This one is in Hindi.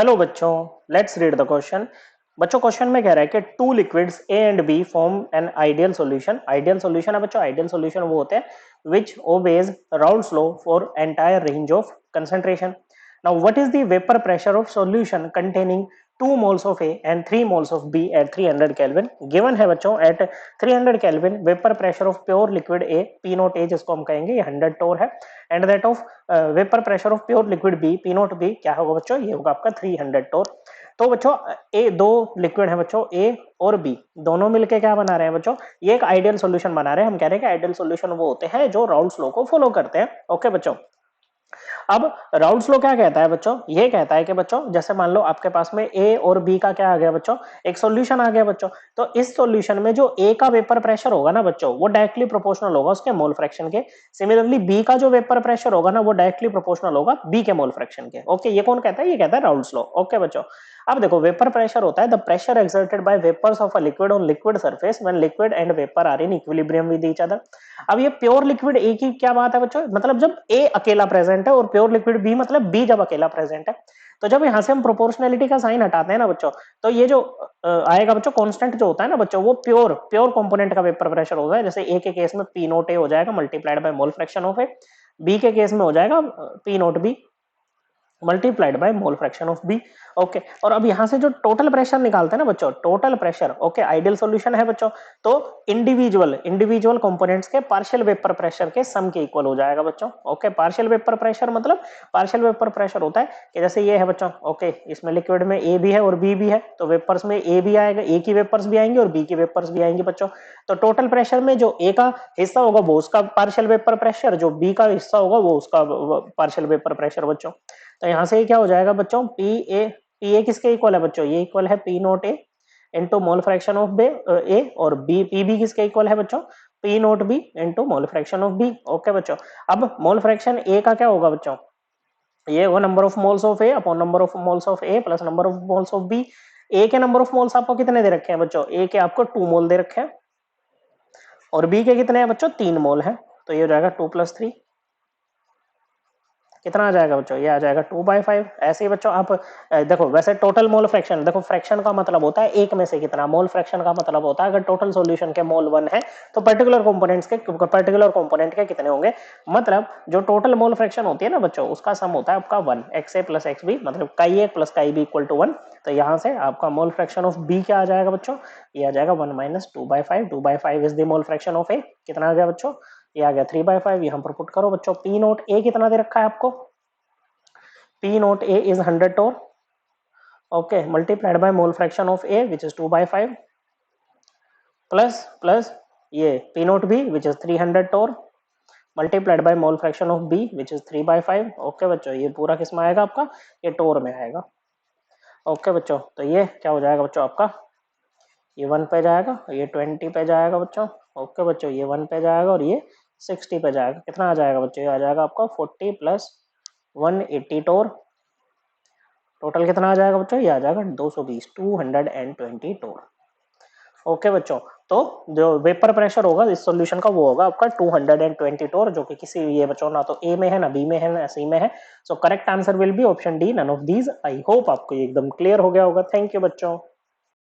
हेलो बच्चों, लेट्स रीड द क्वेश्चन। बच्चों क्वेश्चन में कह रहा है कि two liquids A and B form an ideal solution. Ideal solution है बच्चों, आइडियल सॉल्यूशन वो होते हैं which obeys Raoult's law for entire range of concentration. Now what is the vapour pressure of solution containing 2 moles of A and 3 moles of B at 300 Kelvin? Given है बच्चों at 300 Kelvin vapour pressure of pure liquid A, P nought A जिसको हम कहेंगे, ये 100 टोर है, and that of vapour pressure of pure liquid B, P note B, क्या होगा बच्चों, ये होगा आपका 300 टोर। तो बच्चों ए दो लिक्विड है बच्चों, ए और बी दोनों मिलके क्या बना रहे हैं बच्चों, ये एक आइडियल सॉल्यूशन बना रहे हैं। हम कह रहे हैं कि आइडियल सॉल्यूशन वो होते हैं जो राउल्ट्स लॉ को फॉलो करते हैं। ओके बच्चों, अब राउल्ट्स लॉ क्या कहता है बच्चों, ये कहता है कि बच्चों जैसे मान लो आपके पास में ए और बी का क्या आ गया बच्चों, एक सॉल्यूशन आ गया बच्चों। तो इस सॉल्यूशन में जो ए का वेपर प्रेशर होगा ना बच्चों, वो डायरेक्टली प्रोपोर्शनल होगा उसके मोल फ्रैक्शन के। सिमिलरली बी का जो वेपर प्रेशर होगा ना, वो डायरेक्टली प्रोपोर्शनल होगा बी के मोल फ्रैक्शन के। ओके, ये कौन कहता है, ये कहता है राउल्ट्स लॉ। ओके बच्चों, अब देखो वेपर प्रेशर होता है the pressure exerted by vapours of a liquid on liquid surface when liquid and vapour are in equilibrium with each other. अब ये प्योर लिक्विड ए की क्या बात है बच्चों, मतलब जब ए अकेला प्रेजेंट है, और प्योर लिक्विड बी मतलब बी जब अकेला प्रेजेंट है। तो जब यहां से हम प्रोपोर्शनैलिटी का साइन हटाते हैं ना बच्चों, तो ये जो आएगा बच्चों कांस्टेंट जो होता है ना बच्चों, वो प्योर प्योर कंपोनेंट का वेपर प्रेशर होता है। जैसे ए के केस में पी नोट ए हो जाएगा multiplied by mole fraction of A, B के केस में हो जाएगा P note B multiplied by mole fraction of B. Okay, और अब यहां से जो टोटल प्रेशर निकालते हैं ना बच्चों, total pressure, okay, ideal solution है बच्चों, तो इंडिविजुअल इंडिविजुअल कंपोनेंट्स के पार्शियल वेपर प्रेशर के सम के इक्वल हो जाएगा बच्चों। ओके, पार्शियल वेपर प्रेशर मतलब पार्शियल वेपर प्रेशर होता है कि जैसे ये है बच्चों, ओके, इसमें लिक्विड में ए भी है और बी भी है, तो वेपर्स में ए भी आएगा, ए की वेपर्स भी आएंगे और बी की वेपर्स भी आएंगे बच्चों। तो टोटल प्रेशर में जो ए का हिस्सा होगा वो उसका पार्शियल वेपर प्रेशर, जो बी का हिस्सा होगा वो उसका पार्शियल वेपर प्रेशर बच्चों। तो यहां से क्या हो जाएगा बच्चों, पी ए किसके इक्वल है बच्चों, ये इक्वल है P naught A into mole fraction of A, और बी पी बी किसके इक्वल है बच्चों, P note B into mole fraction of B. Okay बच्चों, अब मोल फ्रैक्शन ए का क्या होगा बच्चों, ये वो number of moles of A upon number of moles of A plus number of moles of B. A के नंबर ऑफ मोल्स आपको कितने दे रखे हैं बच्चों, ए के आपको 2 मोल दे रखे हैं, और बी के कितने हैं बच्चों, 3 मोल है। तो ये हो जाएगा 2 + 3, कितना आ जाएगा बच्चों, ये आ जाएगा 2/5। ऐसे ही बच्चों आप देखो, वैसे टोटल मोल फ्रैक्शन, देखो फ्रैक्शन का मतलब होता है एक में से कितना, मोल फ्रैक्शन का मतलब होता है अगर टोटल सॉल्यूशन के मोल 1 है तो पर्टिकुलर कंपोनेंट के कितने होंगे। मतलब जो टोटल मोल फ्रैक्शन होती है ना बच्चों, उसका सम होता है आपका 1, XA + XB, मतलब chi A + chi B = 1। तो यहाँ से आपका मोल फ्रैक्शन ऑफ बी क्या आ जाएगा बच्चों, ये आ जाएगा 1 - 2/5। 2/5 is the mole fraction of A, कितना आ गया बच्चों, ये आ गया 3/5। यहाँ पर पुट करो बच्चों, पी नोट ए कितना दे रखा है आपको, P naught A is 100 torr, okay, multiplied by mole fraction of A which is 2/5 plus ये P naught B which is 300 torr multiplied by mole fraction of B which is 3/5। Okay बच्चों, ये पूरा किस में आएगा आपका, ये टोर में आएगा। ओके बच्चों, तो ये क्या हो जाएगा बच्चों आपका, ये 1 पे जाएगा, ये 20 पे जाएगा बच्चों। ओके बच्चों, ये 1 पे जाएगा और ये 60 पे जाएगा। कितना आ जाएगा बच्चों, ये आ जाएगा आपका 40 + 180 टोर। टोटल कितना आ जाएगा बच्चों, ये आ जाएगा 220, 220 टोर। ओके बच्चों, तो जो वेपर प्रेशर होगा इस सॉल्यूशन का वो होगा आपका 220 टोर, जो कि किसी ये बच्चों ना तो ए में है, ना बी में है, ना सी में है। So correct answer will be option D, none of these. I hope आपको ये एकदम क्लियर हो गया होगा। थैंक यू बच्चों।